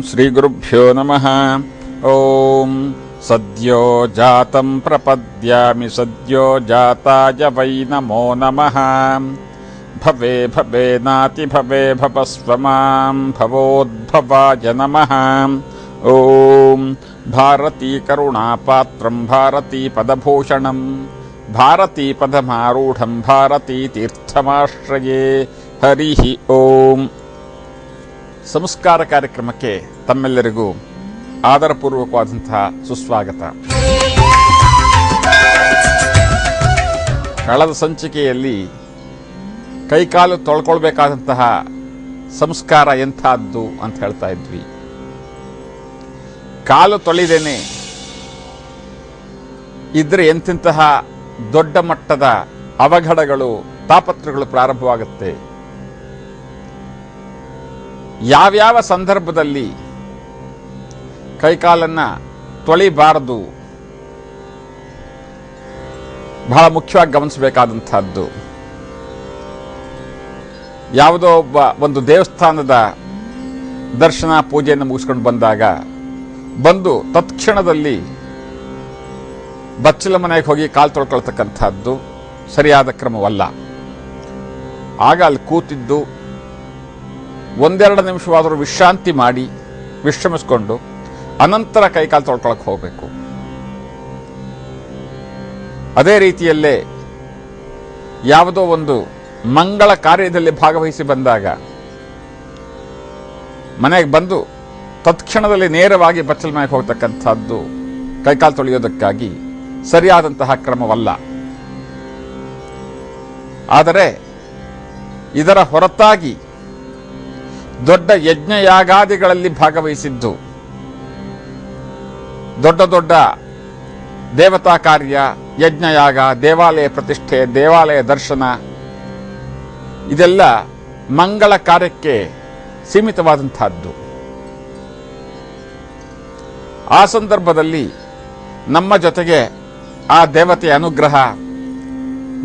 ಶ್ರೀಗುರುಭ್ಯೋ ನಮಃ. ಓಂ ಸದ್ಯೋ ಜಾತಂ ಪ್ರಪದ್ಯಾಮಿ ಸದ್ಯೋ ಜಾತಾಯ ವೈ ನಮೋ ನಮಃ. ಭವೆ ಭವೇನಾತಿ ಭವೆ ಭವಸ್ವ ಮಾಂ ಭವೋದ್ಭವಾಯ ನಮಃ. ಓಂ ಭಾರತೀ ಕರುಣಾಪಾತ್ರಂ ಭಾರತೀ ಪದಭೂಷಣಂ ಭಾರತೀ ಪದಮಾರೂಢಂ ಭಾರತೀ ತೀರ್ಥಮಾಶ್ರಯೇ. ಹರಿ ಓಂ. ಸಂಸ್ಕಾರ ಕಾರ್ಯಕ್ರಮಕ್ಕೆ ತಮ್ಮೆಲ್ಲರಿಗೂ ಆದರಪೂರ್ವಕವಾದಂತಹ ಸುಸ್ವಾಗತ. ಕಳೆದ ಸಂಚಿಕೆಯಲ್ಲಿ ಕೈಕಾಲು ತೊಳ್ಕೊಳ್ಬೇಕಾದಂತಹ ಸಂಸ್ಕಾರ ಎಂಥದ್ದು ಅಂತ ಹೇಳ್ತಾ ಇದ್ವಿ. ಕಾಲು ತೊಳಿದೇನೆ ಇದ್ರೆ ಎಂತೆಂತಹ ದೊಡ್ಡ ಮಟ್ಟದ ಅವಘಡಗಳು ತಾಪತ್ರಗಳು ಪ್ರಾರಂಭವಾಗುತ್ತೆ. ಯಾವ್ಯಾವ ಸಂದರ್ಭದಲ್ಲಿ ಕೈಕಾಲನ್ನ ತೊಳಿಬಾರದು ಬಹಳ ಮುಖ್ಯವಾಗಿ ಗಮನಿಸಬೇಕಾದಂತಹದ್ದು. ಯಾವುದೋ ಒಂದು ದೇವಸ್ಥಾನದ ದರ್ಶನ ಪೂಜೆಯನ್ನು ಮುಗಿಸ್ಕೊಂಡು ಬಂದು ತತ್ಕ್ಷಣದಲ್ಲಿ ಬಚ್ಚಲ ಮನೆಗೆ ಹೋಗಿ ಕಾಲು ತೊಳ್ಕೊಳ್ತಕ್ಕಂಥದ್ದು ಸರಿಯಾದ ಕ್ರಮವಲ್ಲ. ಆಗ ಅಲ್ಲಿ ಕೂತಿದ್ದು ಒಂದೆರಡು ನಿಮಿಷವಾದರೂ ವಿಶ್ರಾಂತಿ ಮಾಡಿ ವಿಶ್ರಮಿಸಿಕೊಂಡು ಅನಂತರ ಕೈಕಾಲು ತೊಳ್ಕೊಳಕ್ಕೆ ಹೋಗಬೇಕು. ಅದೇ ರೀತಿಯಲ್ಲೇ ಯಾವುದೋ ಒಂದು ಮಂಗಳ ಕಾರ್ಯದಲ್ಲಿ ಭಾಗವಹಿಸಿ ಬಂದಾಗ ಮನೆಗೆ ಬಂದು ತತ್ಕ್ಷಣದಲ್ಲಿ ನೇರವಾಗಿ ಬಚ್ಚಲ ಮನೆಗೆ ಹೋಗ್ತಕ್ಕಂಥದ್ದು ಕೈಕಾಲು ತೊಳೆಯೋದಕ್ಕಾಗಿ ಸರಿಯಾದಂತಹ ಕ್ರಮವಲ್ಲ. ಆದರೆ ಇದರ ಹೊರತಾಗಿ ದೊಡ್ಡ ಯಜ್ಞಯಾಗಾದಿಗಳಲ್ಲಿ ಭಾಗವಹಿಸಿದ್ದು, ದೊಡ್ಡ ದೊಡ್ಡ ದೇವತಾ ಕಾರ್ಯ, ಯಜ್ಞಯಾಗ, ದೇವಾಲಯ ಪ್ರತಿಷ್ಠೆ, ದೇವಾಲಯ ದರ್ಶನ, ಇದೆಲ್ಲ ಮಂಗಳ ಕಾರ್ಯಕ್ಕೆ ಸೀಮಿತವಾದಂತಹದ್ದು. ಆ ಸಂದರ್ಭದಲ್ಲಿ ನಮ್ಮ ಜೊತೆಗೆ ಆ ದೇವತೆಯ ಅನುಗ್ರಹ,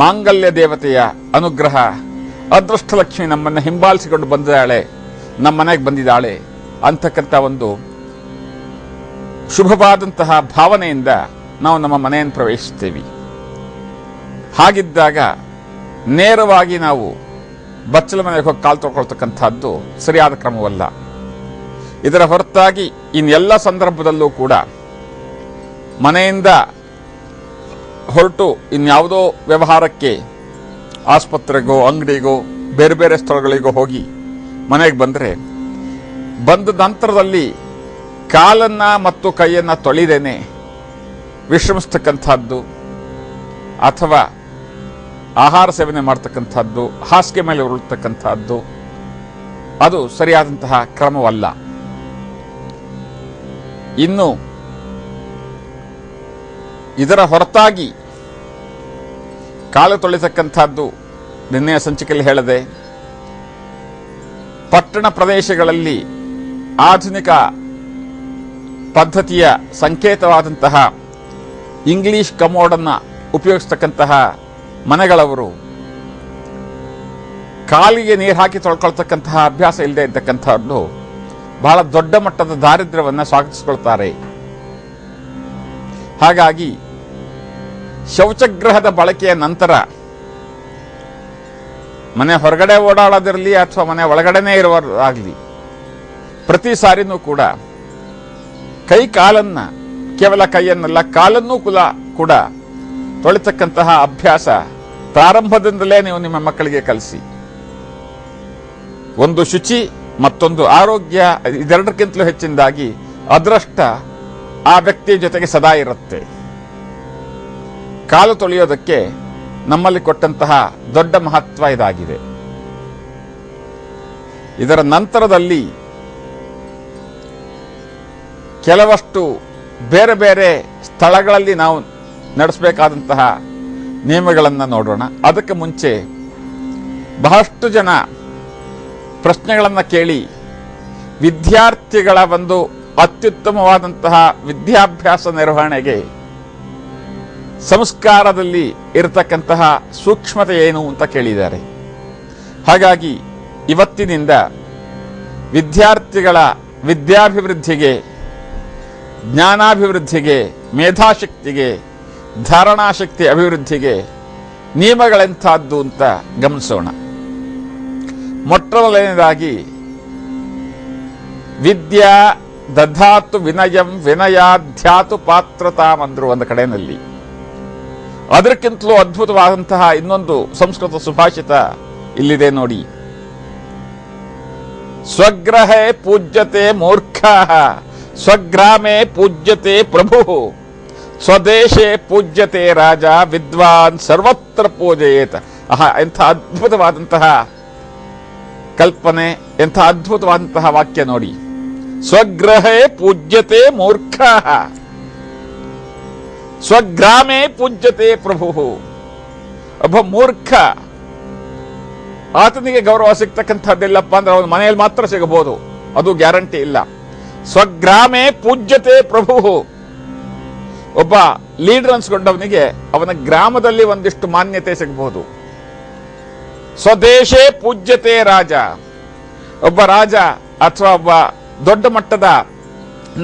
ಮಾಂಗಲ್ಯ ದೇವತೆಯ ಅನುಗ್ರಹ, ಅದೃಷ್ಟಲಕ್ಷ್ಮಿ ನಮ್ಮನ್ನು ಹಿಂಬಾಲಿಸಿಕೊಂಡು ಬಂದಿದ್ದಾಳೆ, ನಮ್ಮ ಮನೆಗೆ ಬಂದಿದ್ದಾಳೆ ಅಂತಕ್ಕಂಥ ಒಂದು ಶುಭವಾದಂತಹ ಭಾವನೆಯಿಂದ ನಾವು ನಮ್ಮ ಮನೆಯನ್ನು ಪ್ರವೇಶಿಸ್ತೇವೆ. ಹಾಗಿದ್ದಾಗ ನೇರವಾಗಿ ನಾವು ಬಚ್ಚಲ ಮನೆಗೆ ಹೋಗಿ ಕಾಲು ತೊಳ್ಕೊಳ್ತಕ್ಕಂಥದ್ದು ಸರಿಯಾದ ಕ್ರಮವಲ್ಲ. ಇದರ ಹೊರತಾಗಿ ಇನ್ನೆಲ್ಲ ಸಂದರ್ಭದಲ್ಲೂ ಕೂಡ ಮನೆಯಿಂದ ಹೊರಟು ಇನ್ಯಾವುದೋ ವ್ಯವಹಾರಕ್ಕೆ ಆಸ್ಪತ್ರೆಗೋ ಅಂಗಡಿಗೋ ಬೇರೆ ಬೇರೆ ಸ್ಥಳಗಳಿಗೋ ಹೋಗಿ ಮನೆಗೆ ಬಂದ ನಂತರದಲ್ಲಿ ಕಾಲನ್ನ ಮತ್ತು ಕೈಯನ್ನ ತೊಳಿದೇನೆ ವಿಶ್ರಮಿಸ್ತಕ್ಕಂಥದ್ದು ಅಥವಾ ಆಹಾರ ಸೇವನೆ ಮಾಡ್ತಕ್ಕಂಥದ್ದು, ಹಾಸಿಗೆ ಮೇಲೆ ಉರುಳ್ತಕ್ಕಂಥದ್ದು ಅದು ಸರಿಯಾದಂತಹ ಕ್ರಮವಲ್ಲ. ಇನ್ನು ಇದರ ಹೊರತಾಗಿ ಕಾಲು ತೊಳಿತಕ್ಕಂಥದ್ದು ನಿನ್ನೆಯ ಸಂಚಿಕೆಯಲ್ಲಿ ಹೇಳಿದೆ. ಪಟ್ಟಣ ಪ್ರದೇಶಗಳಲ್ಲಿ ಆಧುನಿಕ ಪದ್ಧತಿಯ ಸಂಕೇತವಾದಂತಹ ಇಂಗ್ಲಿಷ್ ಕಮೋಡನ್ನು ಉಪಯೋಗಿಸ್ತಕ್ಕಂತಹ ಮನೆಗಳವರು ಕಾಲಿಗೆ ನೀರು ಹಾಕಿ ತೊಳ್ಕೊಳ್ತಕ್ಕಂತಹ ಅಭ್ಯಾಸ ಇಲ್ಲದೆ ಇರ್ತಕ್ಕಂಥದ್ದು ಬಹಳ ದೊಡ್ಡ ಮಟ್ಟದ ದಾರಿದ್ರ್ಯವನ್ನು ಸ್ವಾಗತಿಸಿಕೊಳ್ತಾರೆ. ಹಾಗಾಗಿ ಶೌಚಗೃಹದ ಬಳಕೆಯ ನಂತರ ಮನೆ ಹೊರಗಡೆ ಓಡಾಡೋದಿರಲಿ ಅಥವಾ ಮನೆ ಒಳಗಡೆನೇ ಇರುವಾಗಲಿ ಪ್ರತಿ ಸಾರಿನೂ ಕೂಡ ಕೈ ಕಾಲನ್ನ, ಕೇವಲ ಕೈಯನ್ನಲ್ಲ ಕಾಲನ್ನೂ ಕೂಡ ತೊಳಿತಕ್ಕಂತಹ ಅಭ್ಯಾಸ ಪ್ರಾರಂಭದಿಂದಲೇ ನೀವು ನಿಮ್ಮ ಮಕ್ಕಳಿಗೆ ಕಲಿಸಿ. ಒಂದು ಶುಚಿ, ಮತ್ತೊಂದು ಆರೋಗ್ಯ, ಇದೆರಡಕ್ಕಿಂತಲೂ ಹೆಚ್ಚಿನದಾಗಿ ಅದೃಷ್ಟ ಆ ವ್ಯಕ್ತಿಯ ಜೊತೆಗೆ ಸದಾ ಇರುತ್ತೆ. ಕಾಲು ತೊಳೆಯೋದಕ್ಕೆ ನಮ್ಮಲ್ಲಿ ಕೊಟ್ಟಂತಹ ದೊಡ್ಡ ಮಹತ್ವ ಇದಾಗಿದೆ. ಇದರ ನಂತರದಲ್ಲಿ ಕೆಲವಷ್ಟು ಬೇರೆ ಬೇರೆ ಸ್ಥಳಗಳಲ್ಲಿ ನಾವು ನಡೆಸಬೇಕಾದಂತಹ ನಿಯಮಗಳನ್ನು ನೋಡೋಣ. ಅದಕ್ಕೆ ಮುಂಚೆ ಬಹಳಷ್ಟು ಜನ ಪ್ರಶ್ನೆಗಳನ್ನು ಕೇಳಿ ವಿದ್ಯಾರ್ಥಿಗಳ ಒಂದು ಅತ್ಯುತ್ತಮವಾದಂತಹ ವಿದ್ಯಾಭ್ಯಾಸ ನಿರ್ವಹಣೆಗೆ ಸಂಸ್ಕಾರದಲ್ಲಿ ಇರತಕ್ಕಂತಹ ಸೂಕ್ಷ್ಮತೆ ಏನು ಅಂತ ಕೇಳಿದ್ದಾರೆ. ಹಾಗಾಗಿ ಇವತ್ತಿನಿಂದ ವಿದ್ಯಾರ್ಥಿಗಳ ವಿದ್ಯಾಭಿವೃದ್ಧಿಗೆ, ಜ್ಞಾನಾಭಿವೃದ್ಧಿಗೆ, ಮೇಧಾಶಕ್ತಿಗೆ, ಧಾರಣಾಶಕ್ತಿ ಅಭಿವೃದ್ಧಿಗೆ ನಿಯಮಗಳೆಂಥದ್ದು ಅಂತ ಗಮನಿಸೋಣ. ಮೊಟ್ಟಮೊದಲನೇದಾಗಿ ವಿದ್ಯಾ ದಧಾತು ವಿನಯಂ ವಿನಯಾಧ್ಯಾತು ಪಾತ್ರತಾಂ ಅಂದ್ರು ಒಂದು ಕಡೆಯಲ್ಲಿ. ಅದಕ್ಕಿಂತಲೂ ಅದ್ಭುತವಾದಂತಹ ಇನ್ನೊಂದು ಸಂಸ್ಕೃತ ಸುಭಾಷಿತ ಇಲ್ಲಿದೆ ನೋಡಿ. ಸ್ವಗ್ರಹೇ ಪೂಜ್ಯತೆ ಮೂರ್ಖಃ ಸ್ವಗ್ರಾಮೇ ಪೂಜ್ಯತೆ ಪ್ರಭು ಸ್ವದೇಶೇ ಪೂಜ್ಯತೆ ರಾಜ ವಿದ್ವಾನ್ ಸರ್ವತ್ರ ಪೂಜಯೇತ. ಎಂಥ ಅದ್ಭುತವಾದಂತಹ ಕಲ್ಪನೆ, ಎಂಥ ಅದ್ಭುತವಾದಂತಹ ವಾಕ್ಯ ನೋಡಿ. ಸ್ವಗ್ರಹೇ ಪೂಜ್ಯತೆ ಮೂರ್ಖಃ ಸ್ವಗ್ರಾಮೇ ಪೂಜ್ಯತೆ ಪ್ರಭು. ಒಬ್ಬ ಮೂರ್ಖ, ಆತನಿಗೆ ಗೌರವ ಸಿಗ್ತಕ್ಕಂಥದ್ದೆಲ್ಲಪ್ಪ ಅಂದ್ರೆ ಅವನ ಮನೆಯಲ್ಲಿ ಮಾತ್ರ ಸಿಗಬಹುದು, ಅದು ಗ್ಯಾರಂಟಿ ಇಲ್ಲ. ಸ್ವಗ್ರಾಮೇ ಪೂಜ್ಯತೆ ಪ್ರಭು. ಒಬ್ಬ ಲೀಡರ್ ಅನ್ಸ್ಕೊಂಡವನಿಗೆ ಅವನ ಗ್ರಾಮದಲ್ಲಿ ಒಂದಿಷ್ಟು ಮಾನ್ಯತೆ ಸಿಗಬಹುದು. ಸ್ವದೇಶೇ ಪೂಜ್ಯತೆ ರಾಜ. ಒಬ್ಬ ರಾಜ ಅಥವಾ ಒಬ್ಬ ದೊಡ್ಡ ಮಟ್ಟದ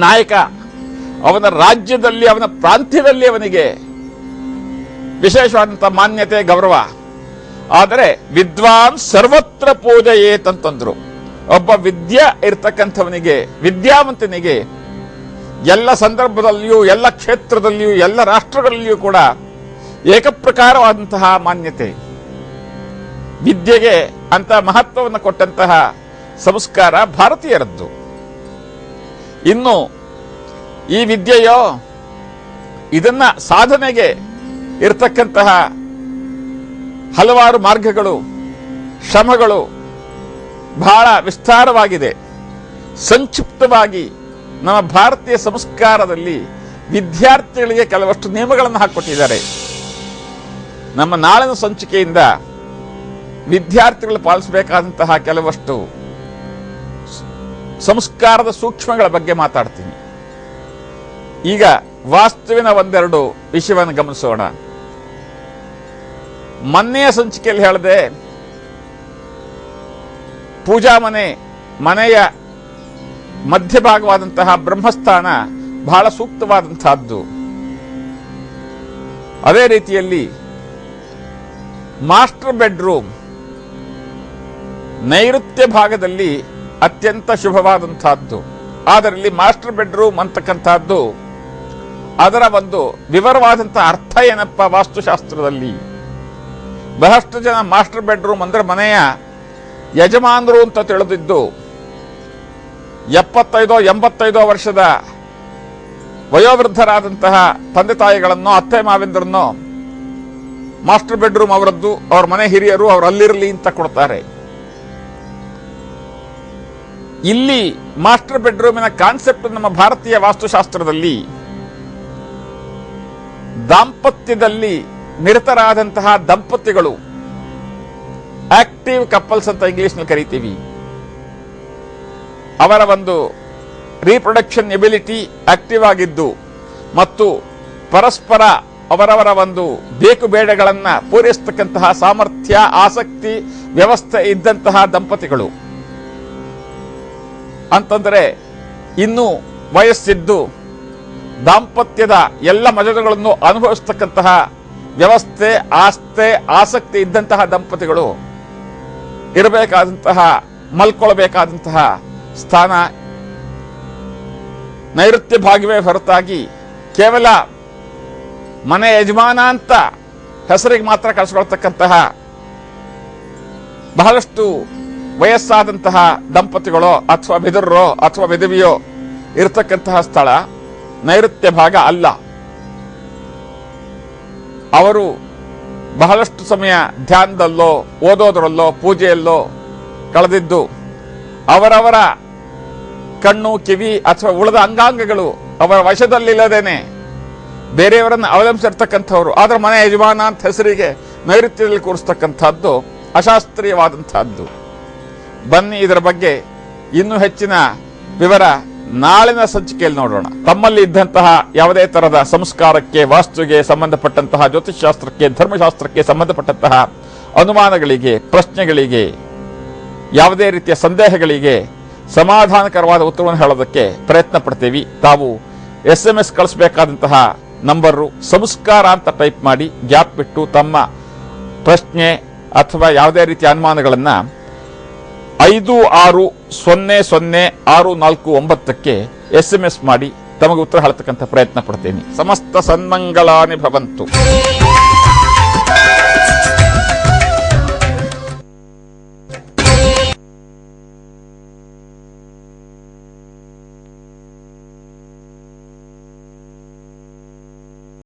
ನಾಯಕ ಅವನ ರಾಜ್ಯದಲ್ಲಿ, ಅವನ ಪ್ರಾಂತ್ಯದಲ್ಲಿ ಅವನಿಗೆ ವಿಶೇಷವಾದಂತಹ ಮಾನ್ಯತೆ, ಗೌರವ. ಆದರೆ ವಿದ್ವಾನ್ ಸರ್ವತ್ರ ಪೂಜೆಯೇತಂತಂದ್ರು. ಒಬ್ಬ ವಿದ್ಯೆ ಇರ್ತಕ್ಕಂಥವನಿಗೆ, ವಿದ್ಯಾವಂತನಿಗೆ ಎಲ್ಲ ಸಂದರ್ಭದಲ್ಲಿಯೂ, ಎಲ್ಲ ಕ್ಷೇತ್ರದಲ್ಲಿಯೂ, ಎಲ್ಲ ರಾಷ್ಟ್ರಗಳಲ್ಲಿಯೂ ಕೂಡ ಏಕಪ್ರಕಾರವಾದಂತಹ ಮಾನ್ಯತೆ. ವಿದ್ಯೆಗೆ ಅಂತ ಮಹತ್ವವನ್ನು ಕೊಟ್ಟಂತಹ ಸಂಸ್ಕಾರ ಭಾರತೀಯರದ್ದು. ಇನ್ನು ಈ ವಿದ್ಯೆಯೋ, ಇದನ್ನ ಸಾಧನೆಗೆ ಇರತಕ್ಕಂತಹ ಹಲವಾರು ಮಾರ್ಗಗಳು, ಶ್ರಮಗಳು ಬಹಳ ವಿಸ್ತಾರವಾಗಿದೆ. ಸಂಕ್ಷಿಪ್ತವಾಗಿ ನಮ್ಮ ಭಾರತೀಯ ಸಂಸ್ಕಾರದಲ್ಲಿ ವಿದ್ಯಾರ್ಥಿಗಳಿಗೆ ಕೆಲವಷ್ಟು ನಿಯಮಗಳನ್ನು ಹಾಕಿಕೊಟ್ಟಿದ್ದಾರೆ. ನಮ್ಮ ನಾಳಿನ ಸಂಚಿಕೆಯಿಂದ ವಿದ್ಯಾರ್ಥಿಗಳು ಪಾಲಿಸಬೇಕಾದಂತಹ ಕೆಲವಷ್ಟು ಸಂಸ್ಕಾರದ ಸೂಕ್ಷ್ಮಗಳ ಬಗ್ಗೆ ಮಾತಾಡ್ತೀನಿ. ಈಗ ವಾಸ್ತುವಿನ ಒಂದೆರಡು ವಿಷಯವನ್ನು ಗಮನಿಸೋಣ. ಮೊನ್ನೆಯ ಸಂಚಿಕೆಯಲ್ಲಿ ಹೇಳಿದೆ, ಪೂಜಾ ಮನೆಯ ಮಧ್ಯಭಾಗವಾದಂತಹ ಬ್ರಹ್ಮಸ್ಥಾನ ಬಹಳ ಸೂಕ್ತವಾದಂತಹದ್ದು. ಅದೇ ರೀತಿಯಲ್ಲಿ ಮಾಸ್ಟರ್ ಬೆಡ್ರೂಮ್ ನೈಋತ್ಯ ಭಾಗದಲ್ಲಿ ಅತ್ಯಂತ ಶುಭವಾದಂತಹದ್ದು. ಅದರಲ್ಲಿ ಮಾಸ್ಟರ್ ಬೆಡ್ರೂಮ್ ಅಂತಕ್ಕಂಥದ್ದು ಅದರ ಒಂದು ವಿವರವಾದಂತಹ ಅರ್ಥ ಏನಪ್ಪ ವಾಸ್ತುಶಾಸ್ತ್ರದಲ್ಲಿ? ಬಹಳಷ್ಟು ಜನ ಮಾಸ್ಟರ್ ಬೆಡ್ರೂಮ್ ಅಂದ್ರೆ ಮನೆಯ ಯಜಮಾನರು ಅಂತ ತಿಳಿದಿದ್ದು 75-85 ವರ್ಷದ ವಯೋವೃದ್ಧರಾದಂತಹ ತಂದೆ ತಾಯಿಗಳನ್ನು, ಅತ್ತೆ ಮಾವೆಂದರನ್ನು ಮಾಸ್ಟರ್ ಬೆಡ್ರೂಮ್ ಅವರದ್ದು, ಅವ್ರ ಮನೆ ಹಿರಿಯರು ಅವ್ರು ಅಲ್ಲಿರಲಿ ಅಂತ ಕೊಡ್ತಾರೆ. ಇಲ್ಲಿ ಮಾಸ್ಟರ್ ಬೆಡ್ರೂಮಿನ ಕಾನ್ಸೆಪ್ಟ್ ನಮ್ಮ ಭಾರತೀಯ ವಾಸ್ತುಶಾಸ್ತ್ರದಲ್ಲಿ ದಾಂಪತ್ಯದಲ್ಲಿ ನಿರತರಾದಂತಹ ದಂಪತಿಗಳು, ಆಕ್ಟಿವ್ ಕಪಲ್ಸ್ ಅಂತ ಇಂಗ್ಲಿಷ್ನಲ್ಲಿ ಕರಿತೀವಿ, ಅವರ ಒಂದು ರೀಪ್ರೊಡಕ್ಷನ್ ಎಬಿಲಿಟಿ ಆಕ್ಟಿವ್ ಆಗಿದ್ದು ಮತ್ತು ಪರಸ್ಪರ ಅವರವರ ಒಂದು ಬೇಕು ಬೇಡಗಳನ್ನ ಪೂರೈಸತಕ್ಕಂತಹ ಸಾಮರ್ಥ್ಯ, ಆಸಕ್ತಿ, ವ್ಯವಸ್ಥೆ ಇದ್ದಂತಹ ದಂಪತಿಗಳು ಅಂತಂದರೆ, ಇನ್ನು ವಯಸ್ಸಿದ್ದು ದಾಂಪತ್ಯದ ಎಲ್ಲ ಮಜಗಳನ್ನು ಅನುಭವಿಸತಕ್ಕಂತಹ ವ್ಯವಸ್ಥೆ, ಆಸಕ್ತಿ ಇದ್ದಂತಹ ದಂಪತಿಗಳು ಇರಬೇಕಾದಂತಹ, ಮಲ್ಕೊಳ್ಬೇಕಾದಂತಹ ಸ್ಥಾನ ನೈಋತ್ಯ ಭಾಗವೇ ಹೊರತಾಗಿ ಕೇವಲ ಮನೆ ಯಜಮಾನ ಅಂತ ಹೆಸರಿಗೆ ಮಾತ್ರ ಕಳಿಸ್ಕೊಳ್ತಕ್ಕಂತಹ ಬಹಳಷ್ಟು ವಯಸ್ಸಾದಂತಹ ದಂಪತಿಗಳೋ ಅಥವಾ ಬಿದುರರೋ ಅಥವಾ ವಿಧವಿಯೋ ಇರತಕ್ಕಂತಹ ಸ್ಥಳ ನೈಋತ್ಯ ಭಾಗ ಅಲ್ಲ. ಅವರು ಬಹಳಷ್ಟು ಸಮಯ ಧ್ಯಾನದಲ್ಲೋ, ಓದೋದರಲ್ಲೋ, ಪೂಜೆಯಲ್ಲೋ ಕಳೆದಿದ್ದು ಅವರವರ ಕಣ್ಣು, ಕಿವಿ ಅಥವಾ ಉಳಿದ ಅಂಗಾಂಗಗಳು ಅವರ ವಶದಲ್ಲಿಲ್ಲದೇನೆ ಬೇರೆಯವರನ್ನು ಅವಲಂಬಿಸಿರ್ತಕ್ಕಂಥವ್ರು. ಆದ್ರೆ ಮನೆ ಯಜಮಾನ ಅಂತ ಹೆಸರಿಗೆ ನೈಋತ್ಯದಲ್ಲಿ ಕೂರಿಸ್ತಕ್ಕಂಥದ್ದು ಅಶಾಸ್ತ್ರೀಯವಾದಂತಹದ್ದು. ಬನ್ನಿ ಇದರ ಬಗ್ಗೆ ಇನ್ನೂ ಹೆಚ್ಚಿನ ವಿವರ ನಾಳಿನ ಸಂಚಿಕೆಯಲ್ಲಿ ನೋಡೋಣ. ತಮ್ಮಲ್ಲಿ ಇದ್ದಂತಹ ಯಾವುದೇ ತರಹದ ಸಂಸ್ಕಾರಕ್ಕೆ, ವಾಸ್ತುಗೆ ಸಂಬಂಧಪಟ್ಟಂತಹ, ಜ್ಯೋತಿಷ್ಶಾಸ್ತ್ರಕ್ಕೆ, ಧರ್ಮಶಾಸ್ತ್ರಕ್ಕೆ ಸಂಬಂಧಪಟ್ಟಂತಹ ಅನುಮಾನಗಳಿಗೆ, ಪ್ರಶ್ನೆಗಳಿಗೆ, ಯಾವುದೇ ರೀತಿಯ ಸಂದೇಹಗಳಿಗೆ ಸಮಾಧಾನಕರವಾದ ಉತ್ತರವನ್ನು ಹೇಳೋದಕ್ಕೆ ಪ್ರಯತ್ನ ಪಡ್ತೀವಿ. ತಾವು SMS ಕಳಿಸಬೇಕಾದಂತಹ ನಂಬರು ಸಂಸ್ಕಾರ ಅಂತ ಟೈಪ್ ಮಾಡಿ ಗ್ಯಾಪ್ ಬಿಟ್ಟು ತಮ್ಮ ಪ್ರಶ್ನೆ ಅಥವಾ ಯಾವುದೇ ರೀತಿಯ ಅನುಮಾನಗಳನ್ನು 56006449ಕ್ಕೆ SMS ಮಾಡಿ ತಮಗೆ ಉತ್ತರ ಹೇಳತಕ್ಕಂಥ ಪ್ರಯತ್ನ ಪಡ್ತೀನಿ. ಸಮಸ್ತ ಸನ್ಮಂಗಳಾನಿ ಭವಂತು.